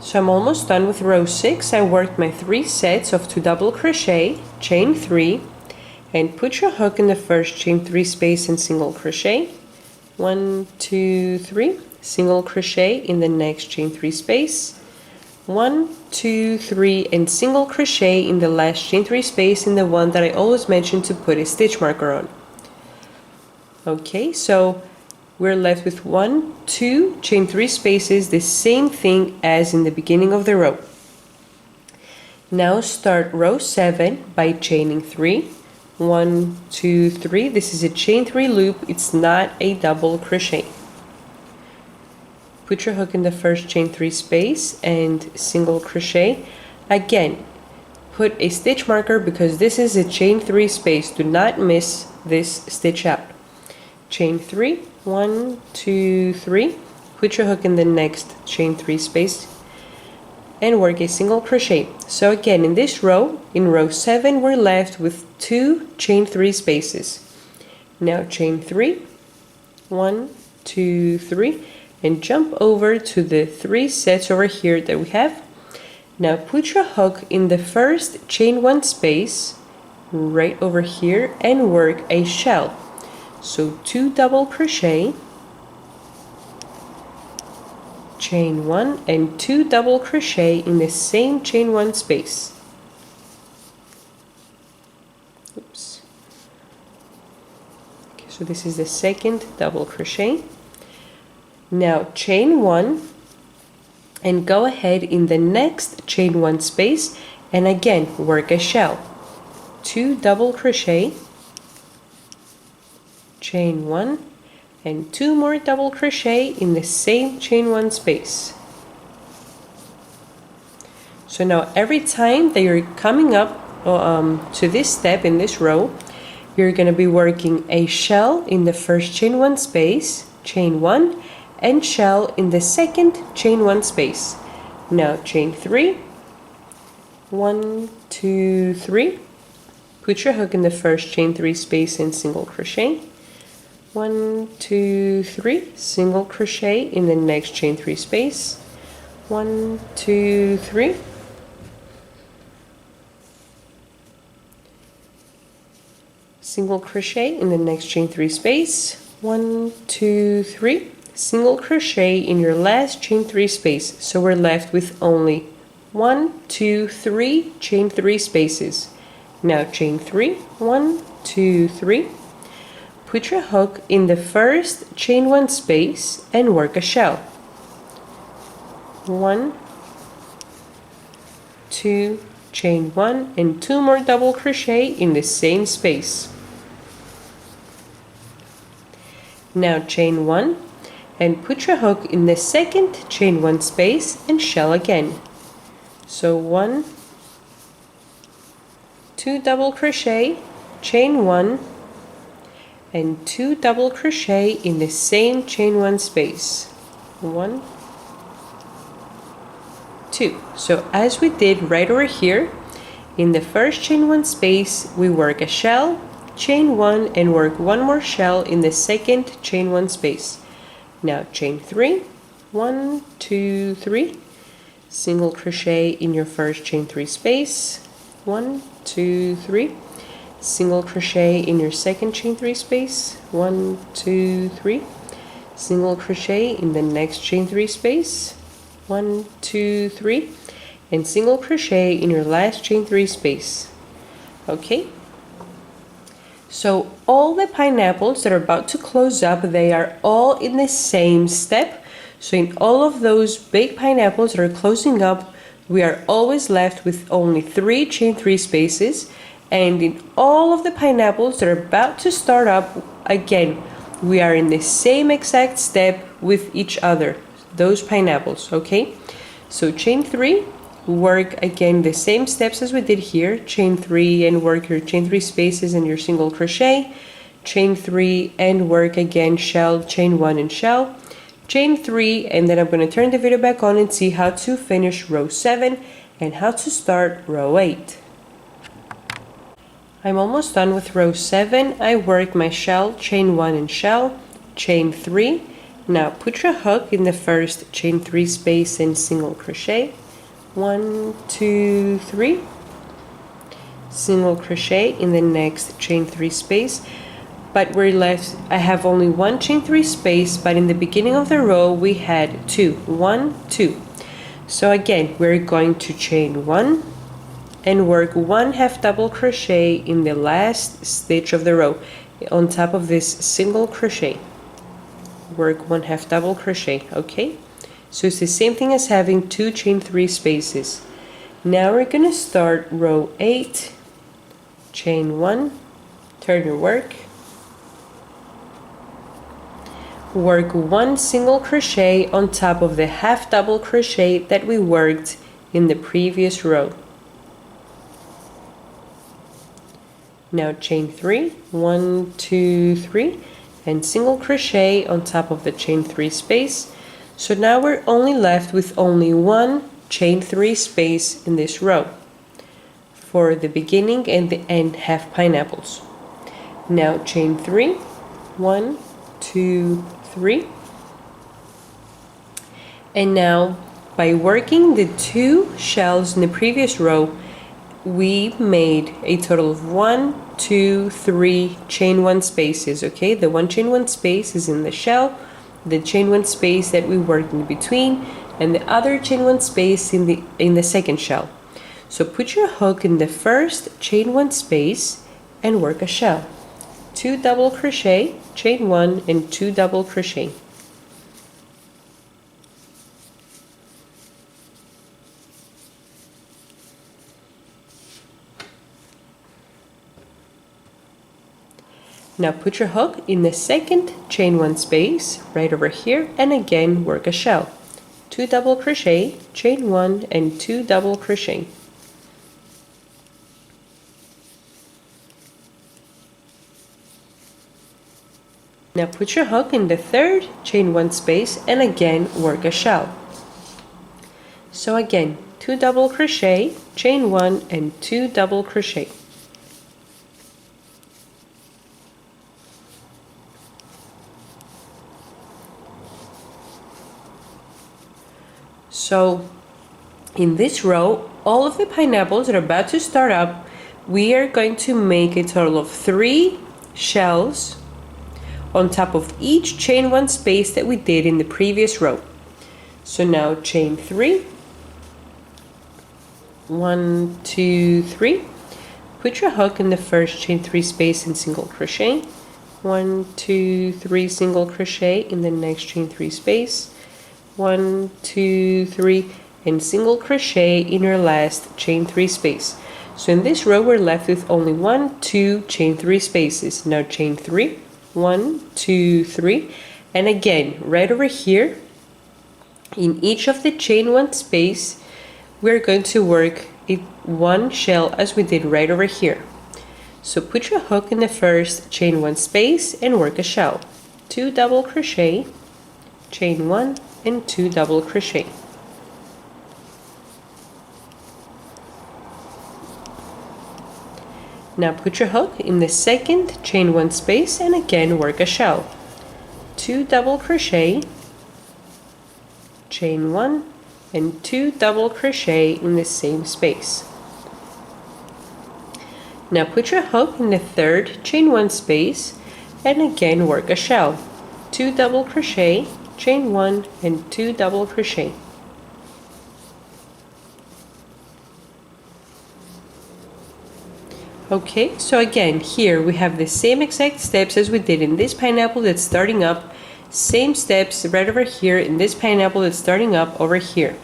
So I'm almost done with row 6. I worked my 3 sets of 2 double crochet, chain 3, and put your hook in the first chain 3 space and single crochet. 1, 2, 3, single crochet in the next chain 3 space. 1, 2, 3, and single crochet in the last chain 3 space in the one that I always mention to put a stitch marker on. Okay, so we're left with 1, 2, chain 3 spaces, the same thing as in the beginning of the row. Now start row 7 by chaining 3. 1, 2, 3. This is a chain 3 loop, it's not a double crochet. Put your hook in the first chain 3 space and single crochet. Again, put a stitch marker because this is a chain 3 space. Do not miss this stitch out. Chain 3, 1, 2, 3. Put your hook in the next chain 3 space and work a single crochet. So again, in this row, in row 7, we're left with 2 chain 3 spaces. Now chain 3, 1, 2, 3, and jump over to the 3 sets over here that we have. Now put your hook in the first chain 1 space right over here and work a shell. So 2 double crochet, chain 1, and 2 double crochet in the same chain 1 space. Oops. Okay, so this is the second double crochet. Now chain 1 and go ahead in the next chain 1 space and again work a shell. 2 double crochet, chain 1, and 2 more double crochet in the same chain 1 space. So now every time that you're coming up to this step in this row, you're going to be working a shell in the first chain 1 space, chain 1, and shell in the second chain 1 space. Now chain 3, 1, 2, 3. Put your hook in the first chain 3 space and single crochet. 1, 2, 3, single crochet in the next chain 3 space. 1, 2, 3. Single crochet in the next chain 3 space. 1, 2, 3. Single crochet in your last chain 3 space. So we're left with only 1, 2, 3 chain 3 spaces. Now chain 3, 1, 2, 3. Put your hook in the first chain 1 space and work a shell. 1, 2, chain 1, and 2 more double crochet in the same space. Now chain 1 and put your hook in the second chain 1 space and shell again. So 1, 2 double crochet, chain 1, and 2 double crochet in the same chain 1 space. 1, 2. So as we did right over here, in the first chain 1 space we work a shell, chain 1, and work 1 more shell in the second chain 1 space. Now chain 3, 1, 2, 3, single crochet in your first chain 3 space. 1, 2, 3. Single crochet in your second chain 3 space. 1, 2, 3. Single crochet in the next chain 3 space. 1, 2, 3. And single crochet in your last chain 3 space. Okay? So all the pineapples that are about to close up, they are all in the same step. So in all of those big pineapples that are closing up, we are always left with only 3 chain 3 spaces. And in all of the pineapples that are about to start up, again, we are in the same exact step with each other, those pineapples, okay? So chain 3, work again the same steps as we did here. Chain 3 and work your chain 3 spaces and your single crochet. Chain 3 and work again shell, chain 1 and shell. Chain 3, and then I'm going to turn the video back on and see how to finish row 7 and how to start row 8. I'm almost done with row 7. I work my shell, chain 1 and shell, chain 3, Now put your hook in the first chain 3 space and single crochet. 1, 2, 3. Single crochet in the next chain 3 space. But we're left, I have only one chain 3 space, but in the beginning of the row we had 2. 1, 2. So again, we're going to chain 1 and work 1 half double crochet in the last stitch of the row on top of this single crochet. Work 1 half double crochet, okay? So it's the same thing as having 2 chain 3 spaces. Now we're gonna start row 8, chain 1, turn your work, work 1 single crochet on top of the half double crochet that we worked in the previous row. Now chain 3, 1, 2, 3, and single crochet on top of the chain 3 space. So now we're only left with only one chain 3 space in this row for the beginning and the end half pineapples. Now chain 3, 1, 2, 3. And now by working the 2 shells in the previous row, we made a total of 1, 2, 3 chain 1 spaces, okay? The 1 chain 1 space is in the shell, the chain 1 space that we worked in between, and the other chain 1 space in the second shell. So put your hook in the first chain 1 space and work a shell. 2 double crochet, chain 1 and 2 double crochet. Now put your hook in the second chain 1 space right over here and again work a shell. 2 double crochet, chain 1 and 2 double crochet. Now put your hook in the third chain 1 space and again work a shell. So again, 2 double crochet, chain 1 and 2 double crochet. So in this row, all of the pineapples that are about to start up, we are going to make a total of 3 shells on top of each chain 1 space that we did in the previous row. So now chain 3, 1, 2, 3. Put your hook in the first chain 3 space and single crochet. 1, 2, 3 single crochet in the next chain 3 space. 1, 2, 3 and single crochet in your last chain 3 space. So in this row we're left with only 1, 2 chain 3 spaces. Now chain 3, 1, 2, 3, and again right over here in each of the chain 1 space we're going to work one shell as we did right over here. So put your hook in the first chain 1 space and work a shell. 2 double crochet, chain 1 and 2 double crochet. Now put your hook in the second chain 1 space and again work a shell. 2 double crochet, chain 1 and 2 double crochet in the same space. Now put your hook in the third chain 1 space and again work a shell. 2 double crochet, chain 1 and 2 double crochet. Okay, so again here we have the same exact steps as we did in this pineapple that's starting up, same steps right over here in this pineapple that's starting up over here.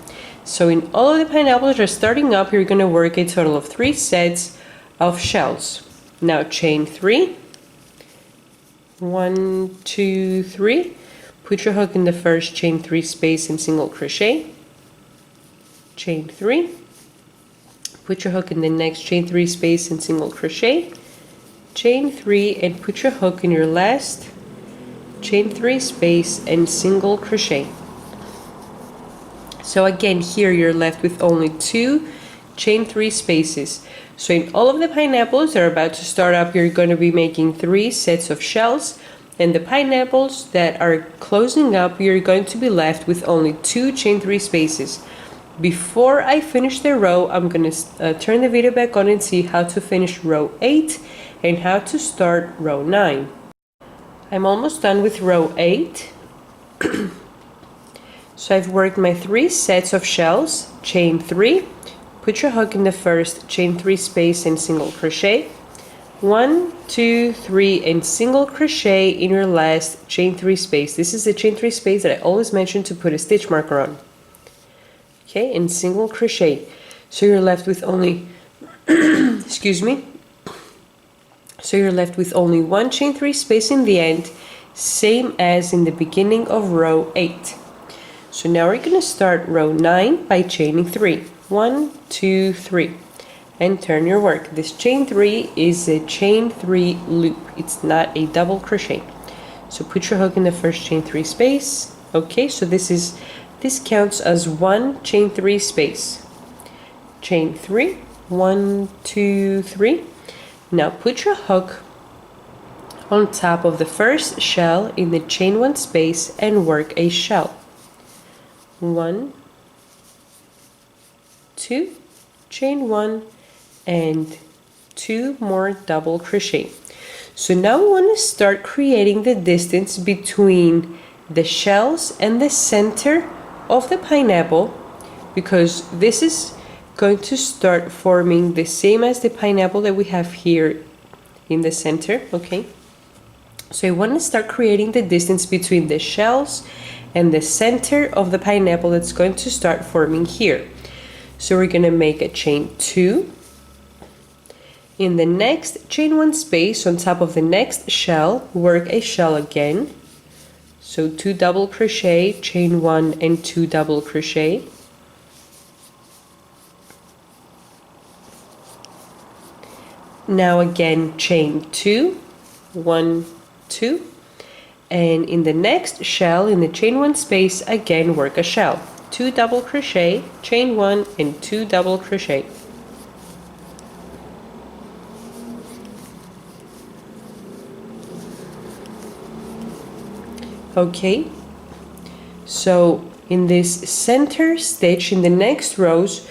So in all of the pineapples that are starting up, you're going to work a total of 3 sets of shells. Now chain 3, 1, 2, 3. Put your hook in the first chain 3 space and single crochet. Chain 3. Put your hook in the next chain 3 space and single crochet. Chain 3 and put your hook in your last chain 3 space and single crochet. So again here you're left with only 2 chain 3 spaces. So in all of the pineapples that are about to start up, you're going to be making 3 sets of shells. and the pineapples that are closing up, you're going to be left with only 2 chain 3 spaces. Before I finish the row, I'm going to turn the video back on and see how to finish row 8 and how to start row 9. I'm almost done with row 8. So I've worked my 3 sets of shells, chain 3, put your hook in the first chain 3 space and single crochet, 1, 2, 3, and single crochet in your last chain 3 space. This is the chain 3 space that I always mention to put a stitch marker on. Okay, and single crochet. So you're left with only, excuse me. So you're left with only 1 chain 3 space in the end, same as in the beginning of row 8. So now we're going to start row 9 by chaining 3. 1, 2, 3. And turn your work. This chain 3 is a chain 3 loop. It's not a double crochet. So put your hook in the first chain 3 space. Okay, so this counts as 1 chain 3 space. Chain 3, 1, 2, 3. Now put your hook on top of the first shell in the chain 1 space and work a shell. 1, 2, chain 1, and 2 more double crochet. So now we want to start creating the distance between the shells and the center of the pineapple, because this is going to start forming the same as the pineapple that we have here in the center. Okay, so I want to start creating the distance between the shells and the center of the pineapple that's going to start forming here. So we're going to make a chain 2 in the next chain 1 space. On top of the next shell, work a shell again. So 2 double crochet, chain 1 and 2 double crochet. Now again chain 2, 1, 2, and in the next shell in the chain 1 space again work a shell. 2 double crochet, chain 1 and 2 double crochet. Okay, so in this center stitch in the next rows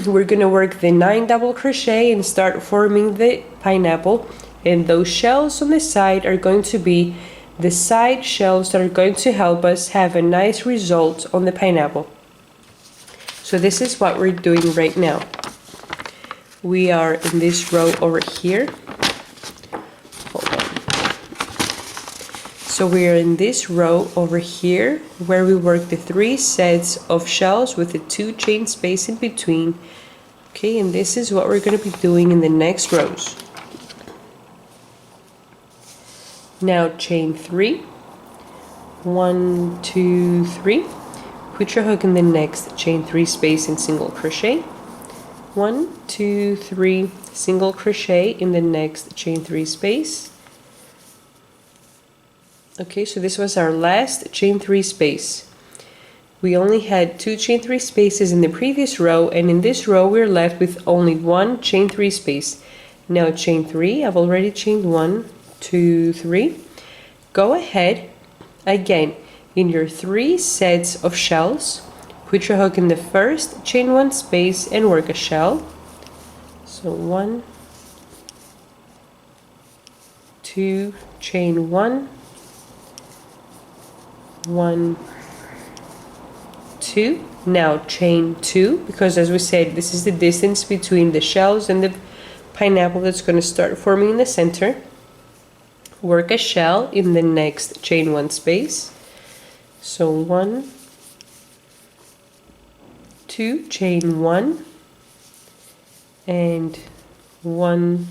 we're gonna work the 9 double crochet and start forming the pineapple, and those shells on the side are going to be the side shells that are going to help us have a nice result on the pineapple. So this is what we're doing right now. We are in this row over here. Hold on. So we are in this row over here where we work the 3 sets of shells with the 2 chain space in between. Okay, and this is what we're going to be doing in the next rows. Now chain 3, 1, 2, 3. Put your hook in the next chain 3 space and single crochet. 1, 2, 3, single crochet in the next chain 3 space. Okay, so this was our last chain 3 space. We only had 2 chain 3 spaces in the previous row, and in this row we're left with only 1 chain 3 space. Now chain 3, I've already chained 1, 2, 3. Go ahead again in your 3 sets of shells, put your hook in the first chain 1 space and work a shell. So 1, 2, chain 1, 1, 2. Now chain 2, because as we said, this is the distance between the shells and the pineapple that's going to start forming in the center. Work a shell in the next chain 1 space. So 1, 2, chain 1, and 1,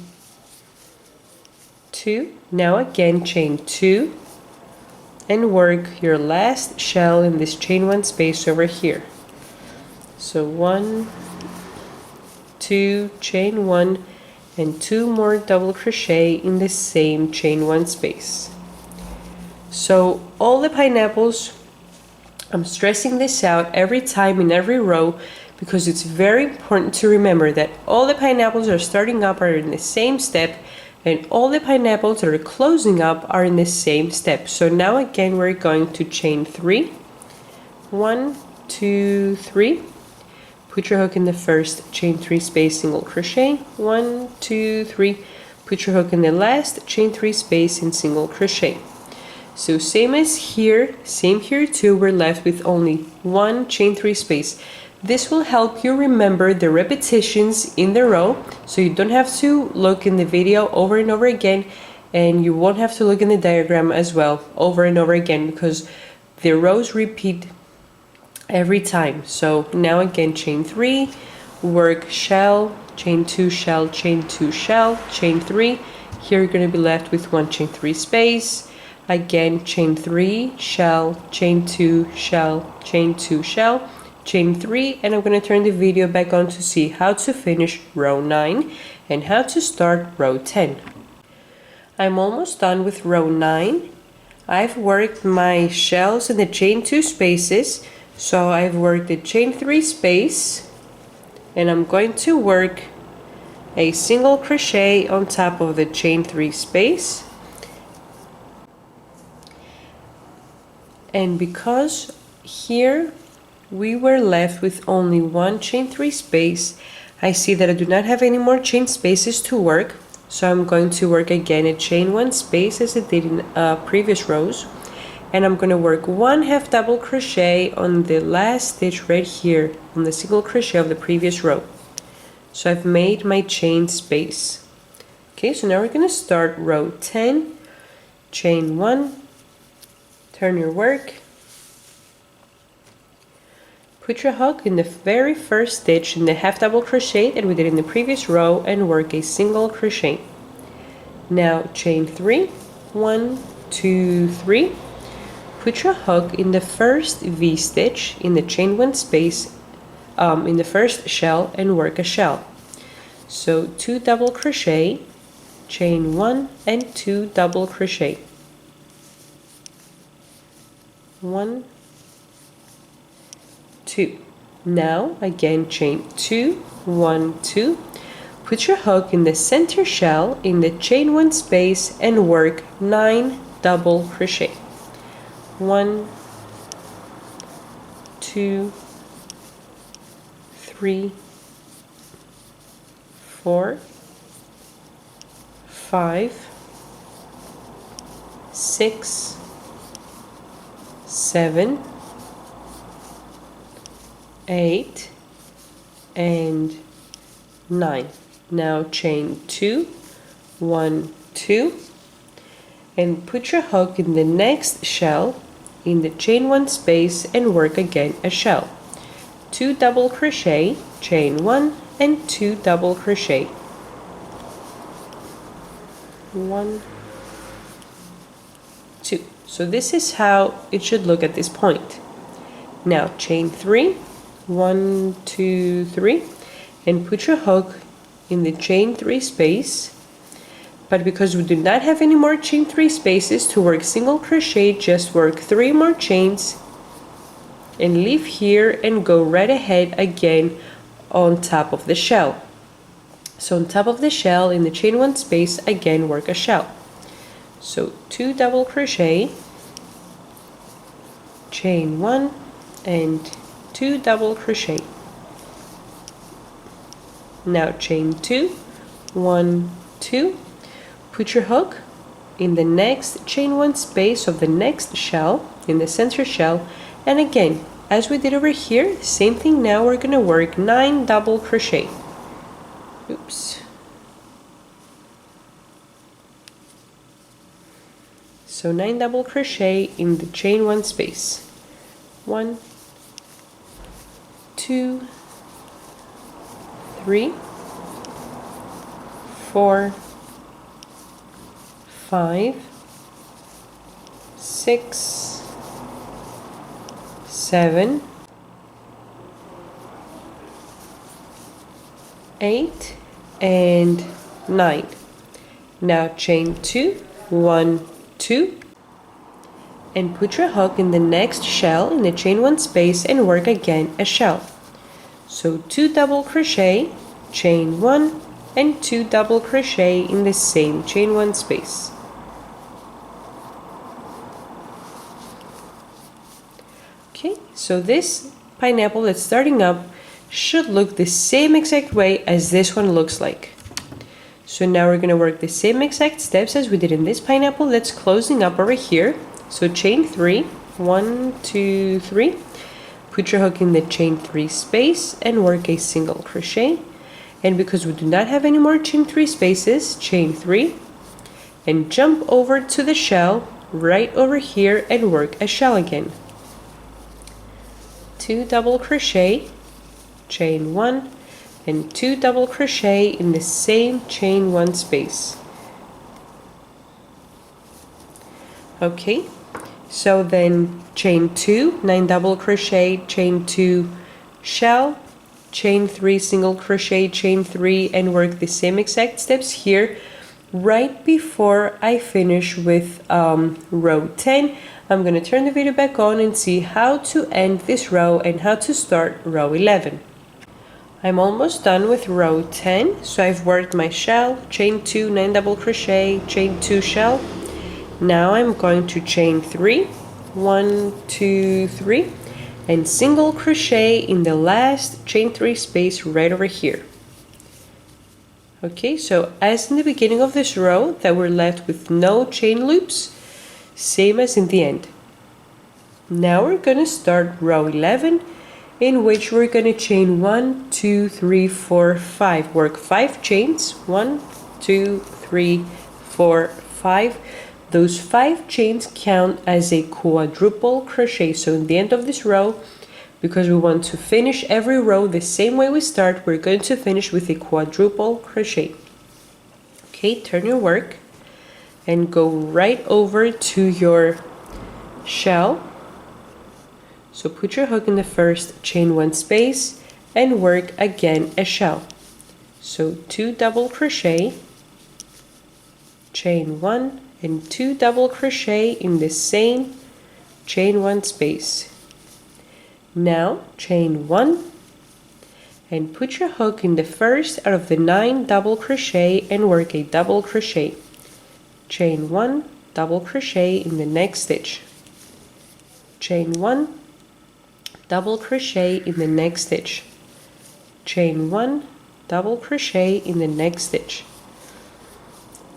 2. Now again chain 2 and work your last shell in this chain 1 space over here. So 1, 2, chain 1, and 2 more double crochet in the same chain 1 space. So all the pineapples, I'm stressing this out every time in every row because it's very important to remember that all the pineapples are starting up are in the same step and all the pineapples that are closing up are in the same step. So now again we're going to chain 3, 1, 2, 3, put your hook in the first, chain 3 space, single crochet, 1, 2, 3, put your hook in the last, chain 3 space and single crochet. So same as here, same here too, we're left with only 1 chain 3 space. This will help you remember the repetitions in the row, so you don't have to look in the video over and over again, and you won't have to look in the diagram as well over and over again, because the rows repeat every time. So now again, chain 3, work shell, chain 2 shell, chain 2 shell, chain 3. Here you're going to be left with 1 chain 3 space. Again, chain 3 shell, chain 2 shell, chain 2 shell, chain 3, and I'm going to turn the video back on to see how to finish row 9 and how to start row 10. I'm almost done with row 9. I've worked my shells in the chain 2 spaces, so I've worked the chain 3 space, and I'm going to work a single crochet on top of the chain 3 space. And because here we were left with only 1 chain 3 space, I see that I do not have any more chain spaces to work, so I'm going to work again a chain 1 space as I did in previous rows, and I'm going to work 1 half double crochet on the last stitch right here on the single crochet of the previous row. So I've made my chain space. Okay, so now we're going to start row 10, chain 1, turn your work, put your hook in the very first stitch in the half double crochet that we did in the previous row and work a single crochet. Now chain 3, 1, 2, 3, put your hook in the first V stitch in the chain 1 space in the first shell and work a shell. So 2 double crochet, chain 1 and 2 double crochet. 1, 2. Now again chain 2, 1, 2, put your hook in the center shell in the chain 1 space and work 9 double crochet. 1, 2, 3, 4, 5, 6, 7, 8, and 9. Now chain 2, 1, 2, and put your hook in the next shell in the chain 1 space and work again a shell. 2 double crochet, chain 1 and 2 double crochet. 1, 2. So this is how it should look at this point. Now chain 3, 1, 2, 3, and put your hook in the chain 3 space. But because we do not have any more chain 3 spaces to work single crochet, just work 3 more chains and leave here and go right ahead again on top of the shell. So on top of the shell in the chain 1 space, again work a shell. So 2 double crochet, chain 1 and 2 double crochet. Now chain 2, 1, 2, put your hook in the next chain 1 space of the next shell in the center shell, and again as we did over here, same thing. Now we're gonna work 9 double crochet. Oops. So 9 double crochet in the chain 1 space. 1, 2, 3, 4, 5, 6, 7, 8, and 9. Now chain 2, 1, 2, and put your hook in the next shell in the chain 1 space and work again a shell. So 2 double crochet, chain 1, and 2 double crochet in the same chain 1 space. Okay, so this pineapple that's starting up should look the same exact way as this one looks like. So now we're going to work the same exact steps as we did in this pineapple that's closing up over here. So chain 3, 1, 2, 3. Put your hook in the chain 3 space and work a single crochet. And because we do not have any more chain 3 spaces, chain 3 and jump over to the shell right over here and work a shell again. 2 double crochet, chain 1 and 2 double crochet in the same chain 1 space. Okay, so then chain 2, 9 double crochet, chain 2 shell, chain 3 single crochet, chain 3 and work the same exact steps here. Right before I finish with row 10, I'm going to turn the video back on and see how to end this row and how to start row 11. I'm almost done with row 10, so I've worked my shell, chain 2, 9 double crochet, chain 2 shell. Now I'm going to chain 3, 1, 2, 3, and single crochet in the last chain 3 space right over here. Okay, so as in the beginning of this row that we're left with no chain loops, same as in the end. Now we're going to start row 11, in which we're going to chain 1, 2, 3, 4, 5. Work 5 chains, 1, 2, 3, 4, 5. Those 5 chains count as a quadruple crochet. So in the end of this row, because we want to finish every row the same way we start, we're going to finish with a quadruple crochet. Okay, turn your work and go right over to your shell. So put your hook in the first chain 1 space and work again a shell. So 2 double crochet, chain 1 and 2 double crochet in the same chain 1 space. Now chain 1 and put your hook in the first out of the 9 double crochet and work a double crochet. Chain 1, double crochet in the next stitch. Chain 1, double crochet in the next stitch. Chain 1, double crochet in the next stitch.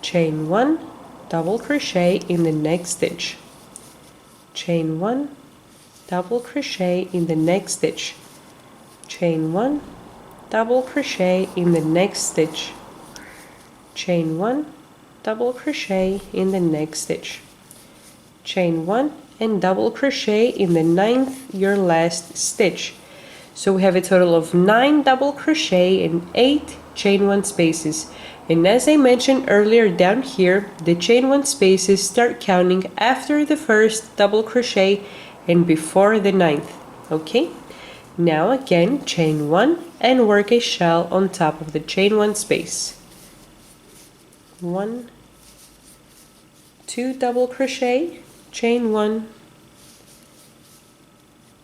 Chain 1, double crochet in the next stitch. Chain 1, double crochet in the next stitch. Chain 1, double crochet in the next stitch. Chain 1, double crochet in the next stitch. Chain 1 and double crochet in the 9th, your last stitch. So we have a total of 9 double crochet and 8 chain 1 spaces. And as I mentioned earlier down here, the chain 1 spaces start counting after the first double crochet and before the 9th. Okay, now again chain 1 and work a shell on top of the chain 1 space. 1, 2 double crochet, chain 1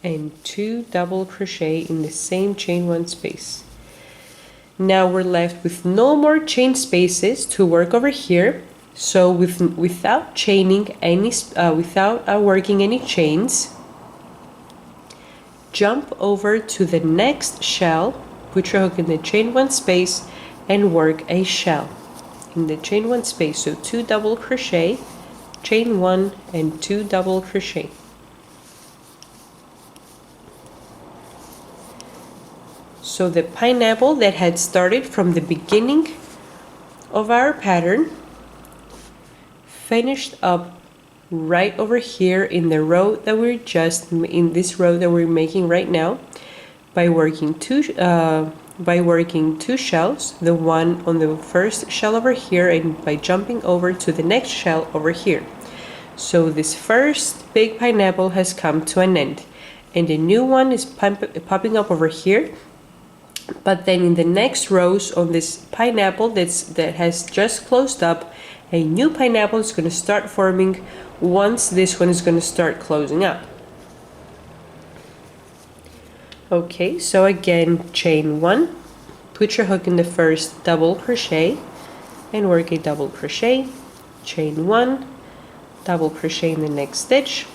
and 2 double crochet in the same chain 1 space. Now we're left with no more chain spaces to work over here. So without chaining any, without working any chains, jump over to the next shell, put your hook in the chain 1 space and work a shell in the chain 1 space. So 2 double crochet, chain 1 and 2 double crochet. So the pineapple that had started from the beginning of our pattern finished up right over here in the row that we're just in this row that we're making right now by working two shells, the one on the first shell over here and by jumping over to the next shell over here. So this first big pineapple has come to an end and a new one is popping up over here. But then in the next rows on this pineapple that has just closed up, a new pineapple is going to start forming once this one is going to start closing up. Okay, so again chain 1 put your hook in the first double crochet and work a double crochet, chain 1, double crochet in the next stitch,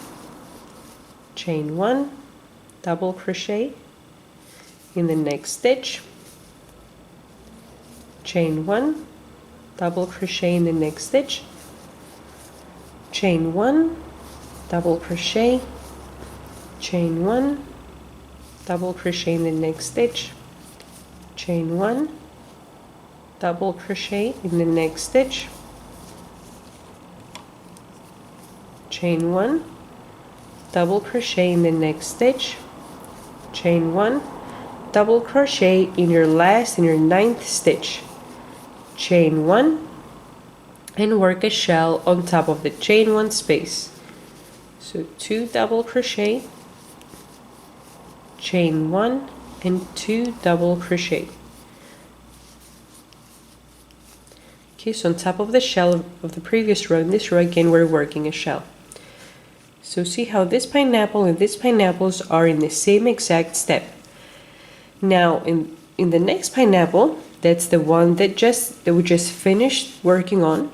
chain 1, double crochet in the next stitch, chain 1, double crochet in the next stitch, chain 1, double crochet, chain 1, double crochet in the next stitch, chain 1, double crochet in the next stitch, chain 1, double crochet in the next stitch, chain 1, double crochet in your ninth stitch, chain 1, and work a shell on top of the chain 1 space. So 2 double crochet, chain 1, and 2 double crochet. Okay, so on top of the shell of the previous row, in this row again we're working a shell. So see how this pineapple and this pineapples are in the same exact step. Now in the next pineapple, that's the one that we just finished working on,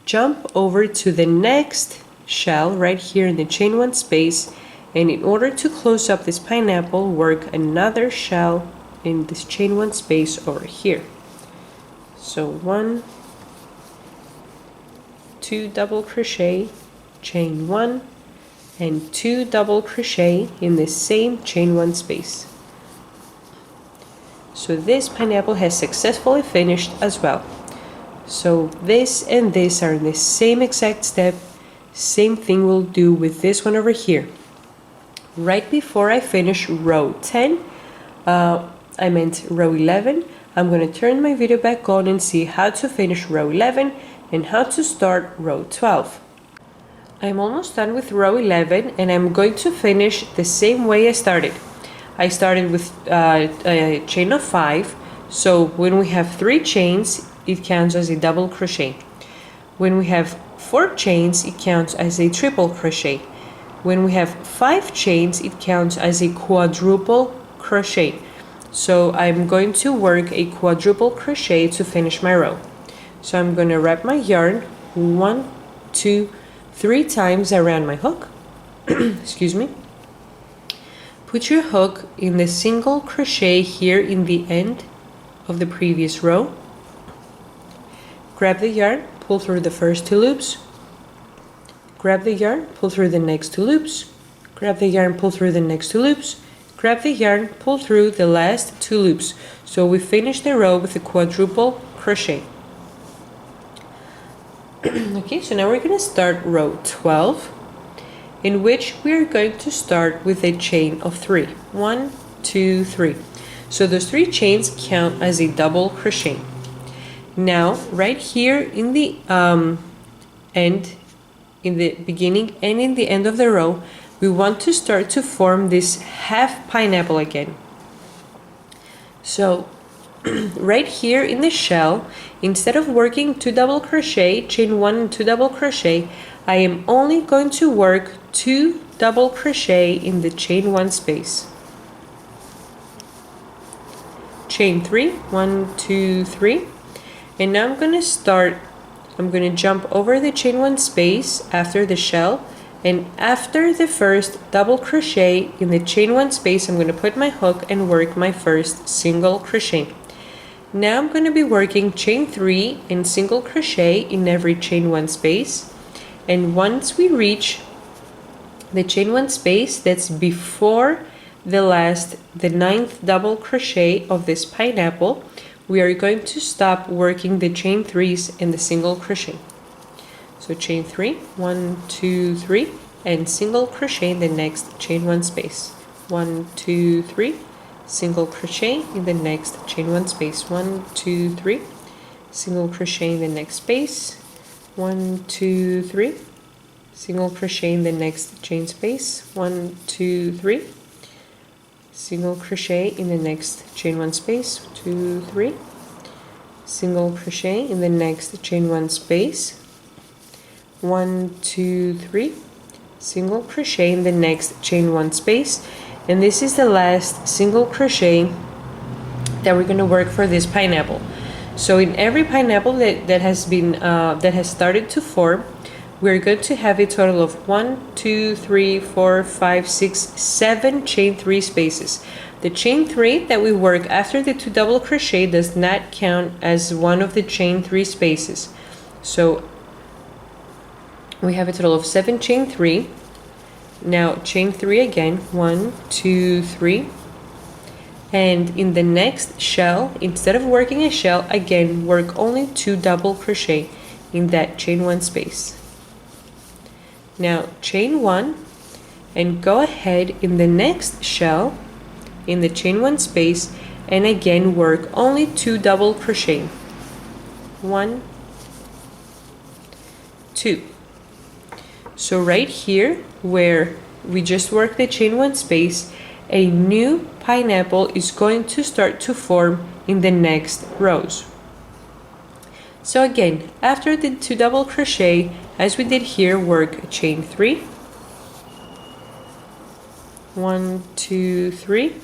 jump over to the next shell right here in the chain 1 space, and in order to close up this pineapple, work another shell in this chain 1 space over here. So 1, 2 double crochet, chain 1, and 2 double crochet in the same chain 1 space. So this pineapple has successfully finished as well. So this and this are in the same exact step. Same thing we'll do with this one over here. Right before I finish row 10, I meant row 11, I'm going to turn my video back on and see how to finish row 11 and how to start row 12. I'm almost done with row 11 and I'm going to finish the same way I started. I started with a chain of 5, so when we have 3 chains, it counts as a double crochet. When we have 4 chains, it counts as a triple crochet. When we have 5 chains, it counts as a quadruple crochet. So I'm going to work a quadruple crochet to finish my row. So I'm going to wrap my yarn 1, 2, 3 times around my hook. Excuse me. Put your hook in the single crochet here in the end of the previous row. Grab the yarn, pull through the first 2 loops. Grab the yarn, pull through the next 2 loops. Grab the yarn, pull through the next 2 loops. Grab the yarn, pull through the last 2 loops. So we finish the row with a quadruple crochet. Okay, so now we're going to start row 12, in which we are going to start with a chain of 3. 1, 2, 3. So those 3 chains count as a double crochet. Now, right here in the end, in the beginning and in the end of the row, we want to start to form this half pineapple again. So right here in the shell, instead of working 2 double crochet, chain 1 and 2 double crochet, I am only going to work 2 double crochet in the chain 1 space. Chain 3, 1, 2, 3, and now I'm going to jump over the chain 1 space after the shell, and after the first double crochet in the chain 1 space, I'm going to put my hook and work my first single crochet. Now I'm going to be working chain 3 and single crochet in every chain 1 space, and once we reach the chain 1 space that's before the 9th double crochet of this pineapple, we are going to stop working the chain 3s and the single crochet. So chain 3, 1, 2, 3, and single crochet in the next chain 1 space. 1, 2, 3, single crochet in the next chain 1 space. 1, 2, 3, single crochet in the next space. 1, 2, 3, single crochet in the next chain space. 1, 2, 3, single crochet in the next chain 1 space. 2, 3, single crochet in the next chain 1 space. 1, 2, 3, single crochet in the next chain 1 space, and this is the last single crochet that we're going to work for this pineapple. So in every pineapple that has started to form, we're going to have a total of 1, 2, 3, 4, 5, 6, 7 chain 3 spaces. The chain 3 that we work after the 2 double crochet does not count as one of the chain 3 spaces. So we have a total of 7 chain 3. Now chain 3 again, 1, 2, 3. And in the next shell, instead of working a shell, again work only 2 double crochet in that chain 1 space. Now chain 1 and go ahead in the next shell in the chain 1 space and again work only 2 double crochet. 1, 2. So right here where we just worked the chain 1 space, a new pineapple is going to start to form in the next rows. So again, after the 2 double crochet, as we did here, work chain 3. 1, 2, 3.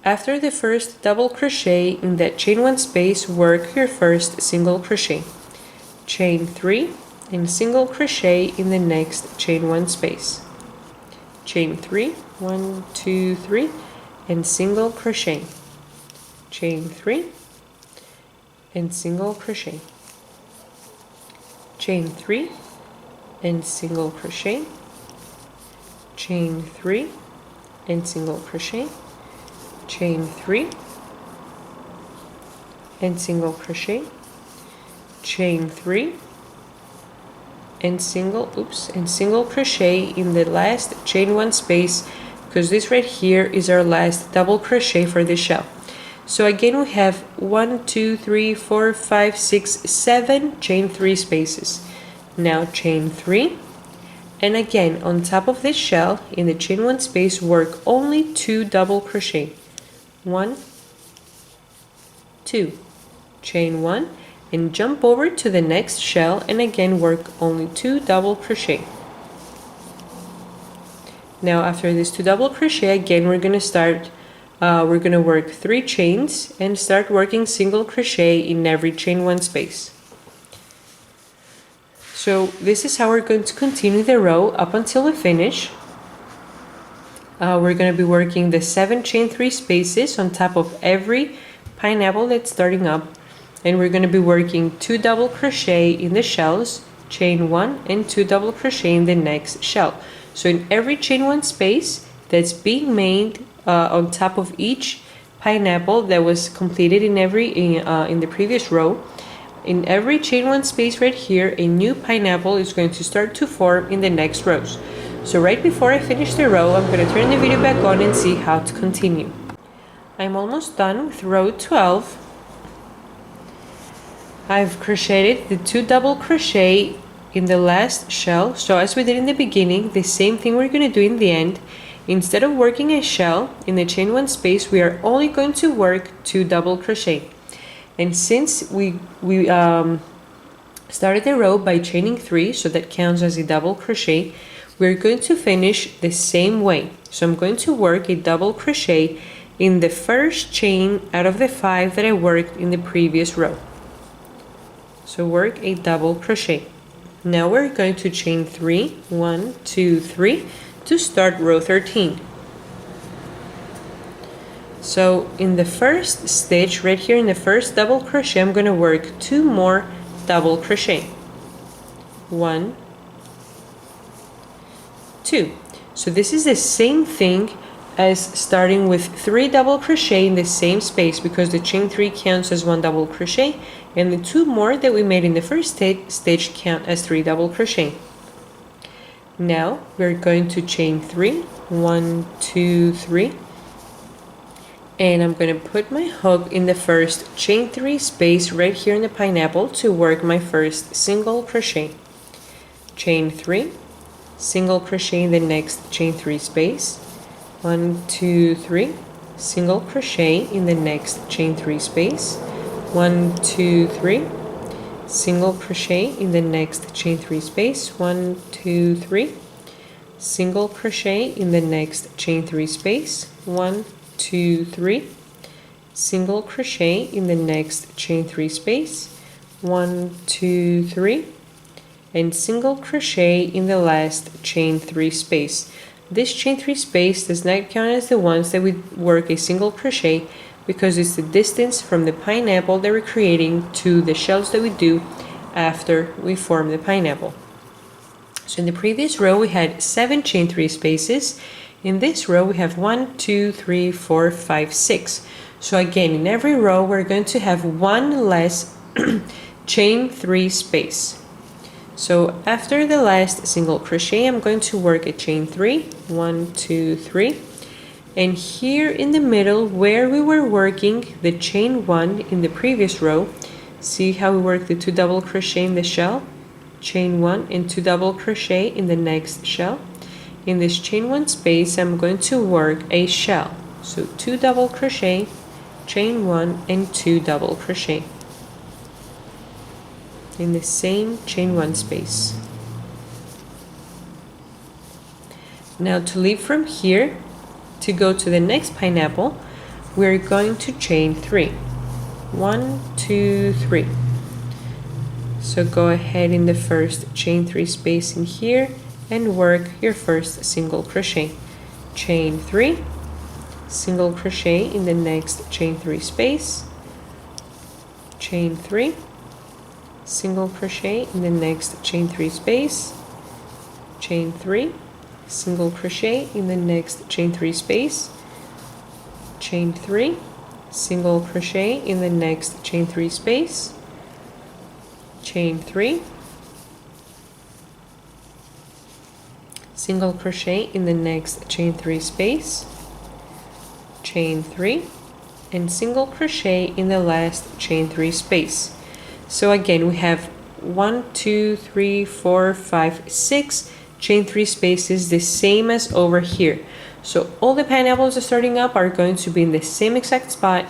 After the first double crochet in that chain 1 space, work your first single crochet. Chain 3 and single crochet in the next chain 1 space. Chain 3, 1, 2, 3, and single crochet. Chain 3 and single crochet. Chain 3 and single crochet. Chain 3 and single crochet. Chain 3 and single crochet. Chain 3 and single crochet in the last chain 1 space, because this right here is our last double crochet for the shell. So again we have 1, 2, 3, 4, 5, 6, 7 chain 3 spaces. Now chain 3 and again on top of this shell in the chain 1 space work only 2 double crochet. 1, 2, chain 1 and jump over to the next shell and again work only 2 double crochet. Now after this 2 double crochet, again we're going to work 3 chains and start working single crochet in every chain 1 space. So this is how we're going to continue the row up until we finish. We're going to be working the 7 chain 3 spaces on top of every pineapple that's starting up. And we're going to be working 2 double crochet in the shells, chain 1 and 2 double crochet in the next shell. So in every chain 1 space that's being made on top of each pineapple that was completed in the previous row, in every chain 1 space right here, a new pineapple is going to start to form in the next rows. So right before I finish the row, I'm going to turn the video back on and see how to continue. I'm almost done with row 12. I've crocheted the 2 double crochet in the last shell. So as we did in the beginning, the same thing we're going to do in the end. Instead of working a shell in the chain 1 space, we are only going to work 2 double crochet. And since we started the row by chaining 3, so that counts as a double crochet, we're going to finish the same way. So I'm going to work a double crochet in the first chain out of the 5 that I worked in the previous row. So work a double crochet. Now we're going to chain 3, 1, 2, 3 to start row 13. So in the first stitch right here in the first double crochet, I'm going to work 2 more double crochet. 1, 2. So this is the same thing as starting with 3 double crochet in the same space, because the chain 3 counts as 1 double crochet and the 2 more that we made in the first stitch count as 3 double crochet. Now we're going to chain 3, 1, 2, 3, and I'm going to put my hook in the first chain 3 space right here in the pineapple to work my first single crochet. Chain 3, single crochet in the next chain 3 space. 1, 2, 3, single crochet in the next chain 3 space. 1, 2, 3, single crochet in the next chain 3 space. 1, 2, 3, single crochet in the next chain 3 space. 1, 2, 3, single crochet in the next chain 3 space, 1, 2, 3, and single crochet in the last chain 3 space. This chain 3 space does not count as the ones that we work a single crochet because it's the distance from the pineapple that we're creating to the shells that we do after we form the pineapple. So in the previous row we had 7 chain 3 spaces. In this row we have 1, 2, 3, 4, 5, 6. So again, in every row we're going to have one less chain 3 space. So after the last single crochet, I'm going to work a chain 3, 1, 2, 3. And here in the middle where we were working the chain 1 in the previous row, see how we work the 2 double crochet in the shell, chain 1 and 2 double crochet in the next shell. In this chain 1 space, I'm going to work a shell. So 2 double crochet, chain 1 and 2 double crochet in the same chain 1 space. Now to leave from here to go to the next pineapple, we're going to chain 3. 1, 2, 3. So go ahead in the first chain 3 space in here and work your first single crochet. Chain 3, single crochet in the next chain 3 space, chain 3, single crochet in the next chain 3 space, chain 3, single crochet in the next chain 3 space, chain 3, single crochet in the next chain 3 space, chain 3, single crochet in the next chain 3 space, chain 3, and single crochet in the last chain 3 space. So again we have 1, 2, 3, 4, 5, 6 chain 3 spaces, the same as over here. So all the pineapples that are starting up are going to be in the same exact spot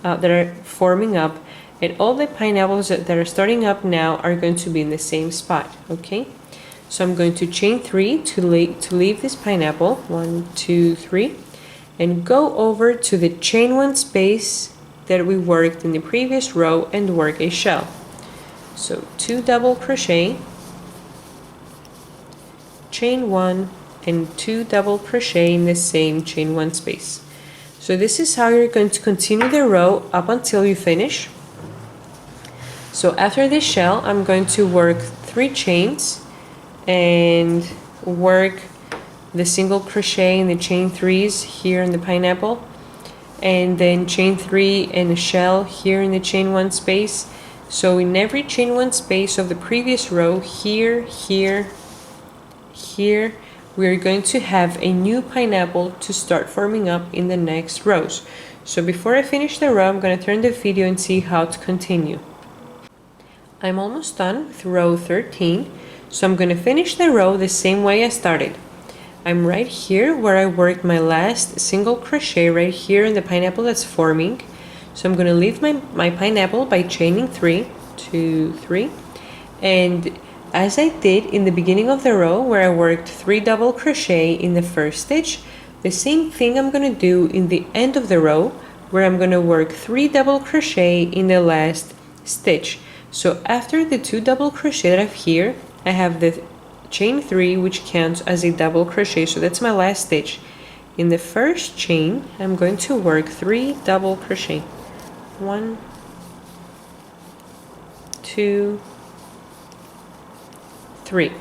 that are forming up, and all the pineapples that are starting up now are going to be in the same spot. Okay, so I'm going to chain 3 to leave this pineapple, 1, 2, 3, and go over to the chain 1 space that we worked in the previous row and work a shell. So 2 double crochet, chain 1 and 2 double crochet in the same chain 1 space. So this is how you're going to continue the row up until you finish. So after this shell, I'm going to work 3 chains and work the single crochet in the chain 3s here in the pineapple, and then chain 3 and a shell here in the chain 1 space. So in every chain 1 space of the previous row, here, here, here, we're going to have a new pineapple to start forming up in the next rows. So before I finish the row, I'm going to turn the video and see how to continue. I'm almost done with row 13, so I'm going to finish the row the same way I started. I'm right here where I worked my last single crochet right here in the pineapple that's forming. So I'm going to leave my pineapple by chaining 3, 2, 3, and as I did in the beginning of the row where I worked 3 double crochet in the first stitch, the same thing I'm going to do in the end of the row where I'm going to work 3 double crochet in the last stitch. So after the 2 double crochet that I have here, I have the chain 3 which counts as a double crochet, so that's my last stitch. In the first chain, I'm going to work 3 double crochet. 1, 2, 3.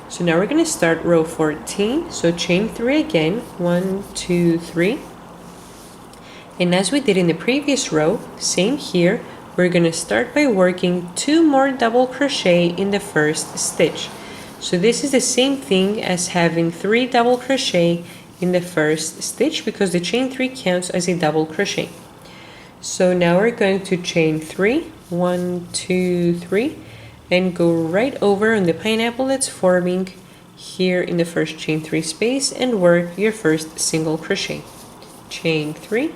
So now we're going to start row 14. So chain 3 again, 1, 2, 3. And as we did in the previous row, same here, we're going to start by working 2 more double crochet in the first stitch. So this is the same thing as having 3 double crochet in the first stitch because the chain 3 counts as a double crochet. So now we're going to chain 3, 1, 2, 3, and go right over on the pineapple that's forming here in the first chain 3 space and work your first single crochet. Chain 3,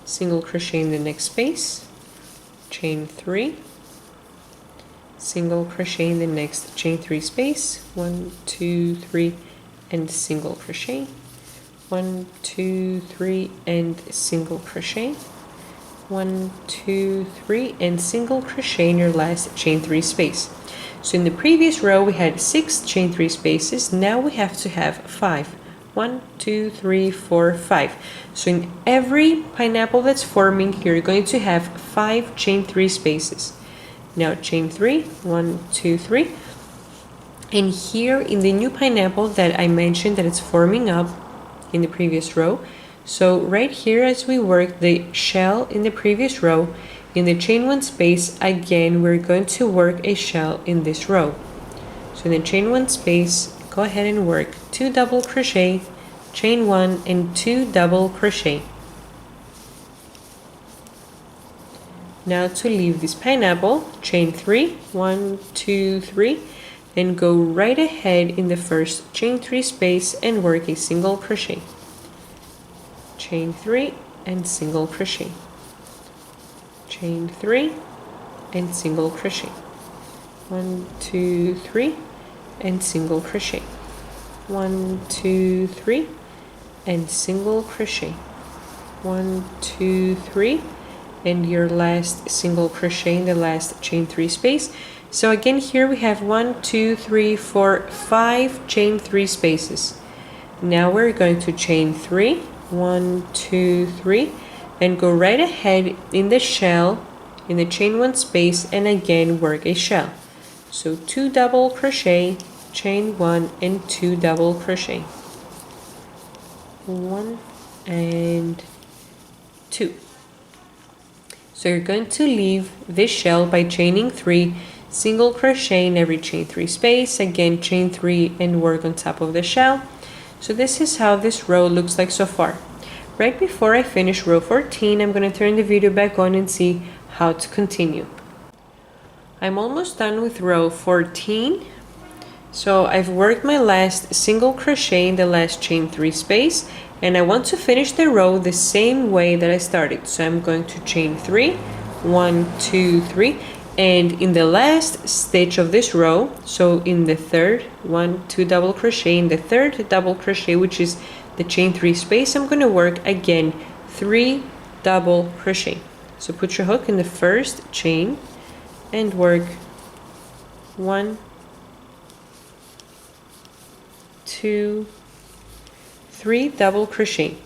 single crochet in the next space, chain 3, single crochet in the next chain 3 space, 1, 2, 3, and single crochet, 1, 2, 3, and single crochet, 1, 2, 3, and single crochet in your last chain 3 space. So in the previous row we had 6 chain 3 spaces, now we have to have 5. 1, 2, 3, 4, 5. So in every pineapple that's forming, you're going to have 5 chain 3 spaces. Now chain 3, 1, 2, 3. And here in the new pineapple that I mentioned that it's forming up in the previous row, so right here as we work the shell in the previous row, in the chain 1 space, again we're going to work a shell in this row. So in the chain 1 space, go ahead and work 2 double crochet, chain 1 and 2 double crochet. Now to leave this pineapple, chain 3, 1, 2, 3, and go right ahead in the first chain 3 space and work a single crochet. Chain 3 and single crochet. Chain 3 and single crochet. 1, 2, 3 and single crochet. 1, 2, 3 and single crochet. 1, 2, 3 and your last single crochet in the last chain 3 space. So again here we have 1, 2, 3, 4, 5 chain 3 spaces. Now we're going to chain 3, 1, 2, 3, and go right ahead in the shell in the chain 1 space and again work a shell. So 2 double crochet, chain 1 and 2 double crochet. 1 and 2. So you're going to leave this shell by chaining 3, single crochet in every chain 3 space, again chain 3 and work on top of the shell. So this is how this row looks like so far. Right before I finish row 14, I'm going to turn the video back on and see how to continue. I'm almost done with row 14. So I've worked my last single crochet in the last chain 3 space, and I want to finish the row the same way that I started. So I'm going to chain 3, 1, 2, 3, and in the last stitch of this row, so in the third, 1, 2 double crochet, in the third double crochet, which is the chain 3 space, I'm going to work again 3 double crochet. So put your hook in the first chain and work 1, 2, 3 double crochet.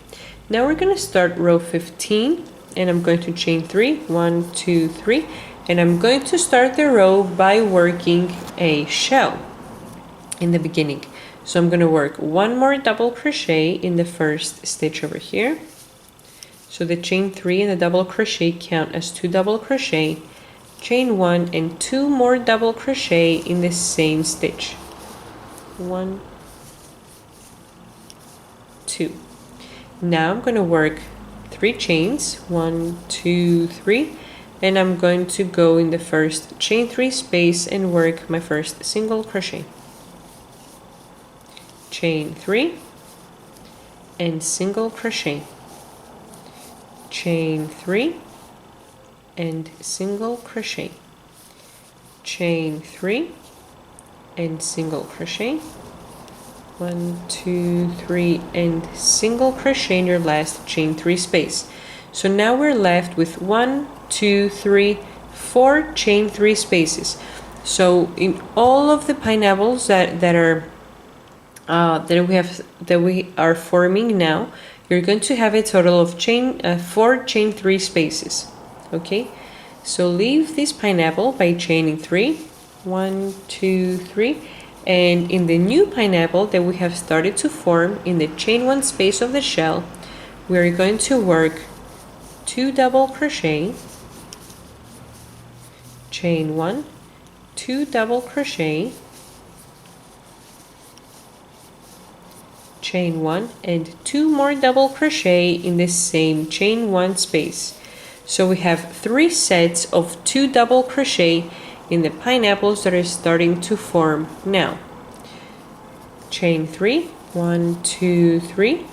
Now we're going to start row 15 and I'm going to chain 3, 1, 2, 3, and I'm going to start the row by working a shell in the beginning. So I'm going to work 1 more double crochet in the first stitch over here. So the chain 3 and the double crochet count as 2 double crochet, chain 1 and 2 more double crochet in the same stitch. 1, 2. Now I'm going to work 3 chains, 1, 2, 3, and I'm going to go in the first chain 3 space and work my first single crochet. Chain 3 and single crochet. Chain 3 and single crochet. Chain 3 and single crochet. 1, 2, 3 and single crochet in your last chain 3 space. So now we're left with 1, 2, 3, 4 chain 3 spaces. So in all of the pineapples that we are forming now, you're going to have a total of 4 chain 3 spaces. Okay, so leave this pineapple by chaining 3, 1, 2, 3, and in the new pineapple that we have started to form in the chain 1 space of the shell, we are going to work 2 double crochet, chain 1, 2 double crochet, chain 1 and 2 more double crochet in the same chain 1 space. So we have 3 sets of 2 double crochet in the pineapples that are starting to form now. Chain 3, 1, 2, 3,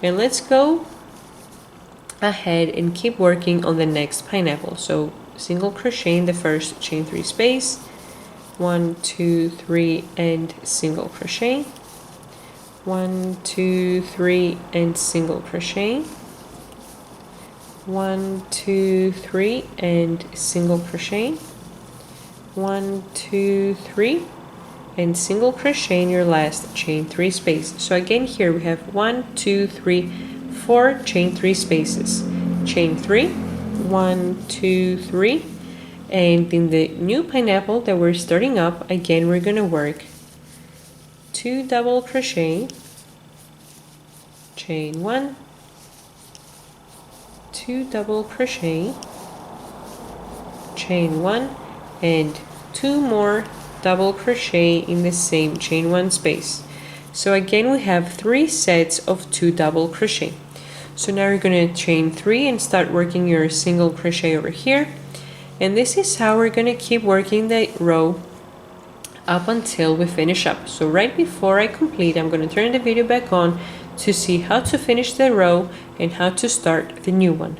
and let's go ahead and keep working on the next pineapple. So single crochet in the first chain 3 space, 1, 2, 3 and single crochet, 1, 2, 3 and single crochet, 1, 2, 3, and single crochet, 1, 2, 3, and single crochet in your last chain 3 space. So again here we have 1, 2, 3, 4 chain 3 spaces, chain 3, 1, 2, 3, and in the new pineapple that we're starting up, again we're gonna work 2 double crochet, chain 1, 2 double crochet, chain 1, and 2 more double crochet in the same chain 1 space. So again we have 3 sets of 2 double crochet. So now you're going to chain 3 and start working your single crochet over here, and this is how we're going to keep working the row up until we finish up. So right before I complete, I'm going to turn the video back on to see how to finish the row and how to start the new one.